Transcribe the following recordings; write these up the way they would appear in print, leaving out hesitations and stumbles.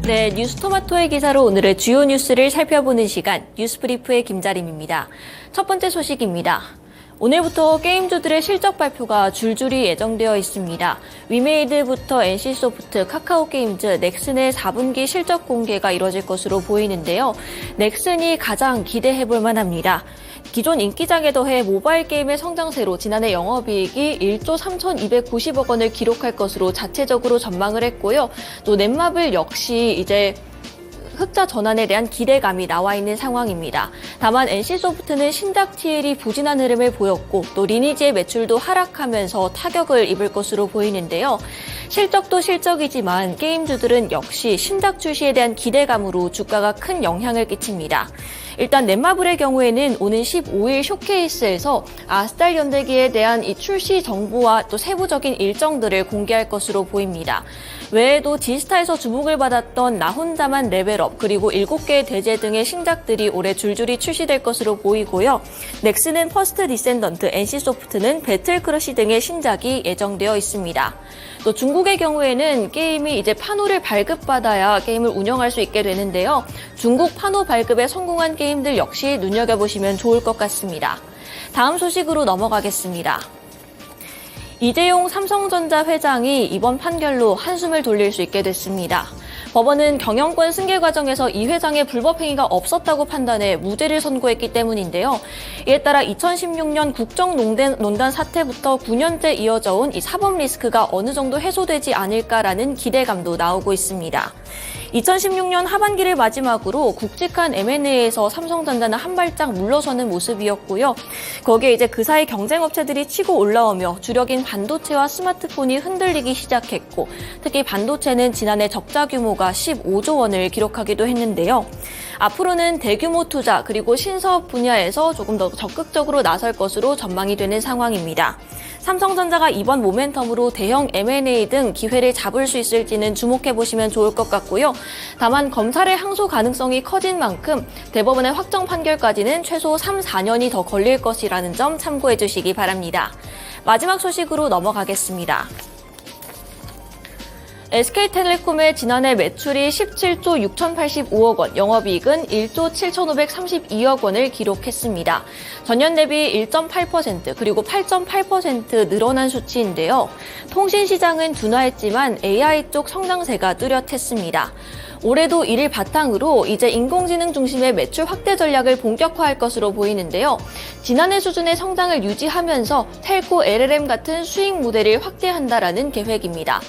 네, 뉴스토마토의 기사로 오늘의 주요 뉴스를 살펴보는 시간, 뉴스브리프의 김자림입니다. 첫 번째 소식입니다. 오늘부터 게임주들의 실적 발표가 줄줄이 예정되어 있습니다. 위메이드부터 NC소프트, 카카오게임즈, 넥슨의 4분기 실적 공개가 이뤄질 것으로 보이는데요. 넥슨이 가장 기대해볼 만합니다. 기존 인기작에 더해 모바일 게임의 성장세로 지난해 영업이익이 1조 3,290억 원을 기록할 것으로 자체적으로 전망을 했고요. 또 넷마블 역시 이제 흑자 전환에 대한 기대감이 나와 있는 상황입니다. 다만 NC소프트는 신작 TL이 부진한 흐름을 보였고 또 리니지의 매출도 하락하면서 타격을 입을 것으로 보이는데요. 실적도 실적이지만 게임주들은 역시 신작 출시에 대한 기대감으로 주가가 큰 영향을 끼칩니다. 일단 넷마블의 경우에는 오는 15일 쇼케이스에서 아스달 연대기에 대한 이 출시 정보와 또 세부적인 일정들을 공개할 것으로 보입니다. 외에도 디스타에서 주목을 받았던 나 혼자만 레벨업 그리고 7개의 대제 등의 신작들이 올해 줄줄이 출시될 것으로 보이고요. 넥슨은 퍼스트 디센던트, NC소프트는 배틀크러쉬 등의 신작이 예정되어 있습니다. 또 중국의 경우에는 게임이 이제 판호를 발급받아야 게임을 운영할 수 있게 되는데요. 중국 판호 발급에 성공한 게임들 역시 눈여겨보시면 좋을 것 같습니다. 다음 소식으로 넘어가겠습니다. 이재용 삼성전자 회장이 이번 판결로 한숨을 돌릴 수 있게 됐습니다. 법원은 경영권 승계 과정에서 이 회장의 불법 행위가 없었다고 판단해 무죄를 선고했기 때문인데요. 이에 따라 2016년 국정농단 사태부터 9년째 이어져 온 이 사법 리스크가 어느 정도 해소되지 않을까라는 기대감도 나오고 있습니다. 2016년 하반기를 마지막으로 굵직한 M&A에서 삼성전자는 한 발짝 물러서는 모습이었고요. 거기에 이제 그 사이 경쟁업체들이 치고 올라오며 주력인 반도체와 스마트폰이 흔들리기 시작했고, 특히 반도체는 지난해 적자 규모가 15조 원을 기록하기도 했는데요. 앞으로는 대규모 투자 그리고 신사업 분야에서 조금 더 적극적으로 나설 것으로 전망이 되는 상황입니다. 삼성전자가 이번 모멘텀으로 대형 M&A 등 기회를 잡을 수 있을지는 주목해보시면 좋을 것 같고요. 다만 검찰의 항소 가능성이 커진 만큼 대법원의 확정 판결까지는 최소 3, 4년이 더 걸릴 것이라는 점 참고해주시기 바랍니다. 마지막 소식으로 넘어가겠습니다. SK텔레콤의 지난해 매출이 17조 6,085억 원, 영업이익은 1조 7,532억 원을 기록했습니다. 전년 대비 1.8% 그리고 8.8% 늘어난 수치인데요. 통신 시장은 둔화했지만 AI 쪽 성장세가 뚜렷했습니다. 올해도 이를 바탕으로 이제 인공지능 중심의 매출 확대 전략을 본격화할 것으로 보이는데요. 지난해 수준의 성장을 유지하면서 텔코 LLM 같은 수익 모델을 확대한다라는 계획입니다.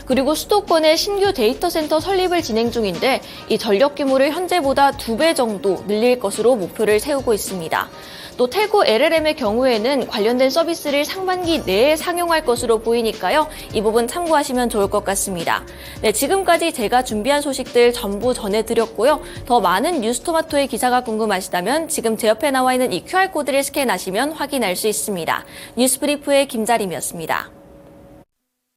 그리고 수도권에 신규 데이터 센터 설립을 진행 중인데 이 전력 규모를 현재보다 2배 정도 늘릴 것으로 목표를 세우고 있습니다. 또 텔코 LLM의 경우에는 관련된 서비스를 상반기 내에 상용할 것으로 보이니까요. 이 부분 참고하시면 좋을 것 같습니다. 네, 지금까지 제가 준비한 소식들 전부 전해드렸고요. 더 많은 뉴스토마토의 기사가 궁금하시다면 지금 제 옆에 나와 있는 이 QR코드를 스캔하시면 확인할 수 있습니다. 뉴스브리프의 김자림이었습니다.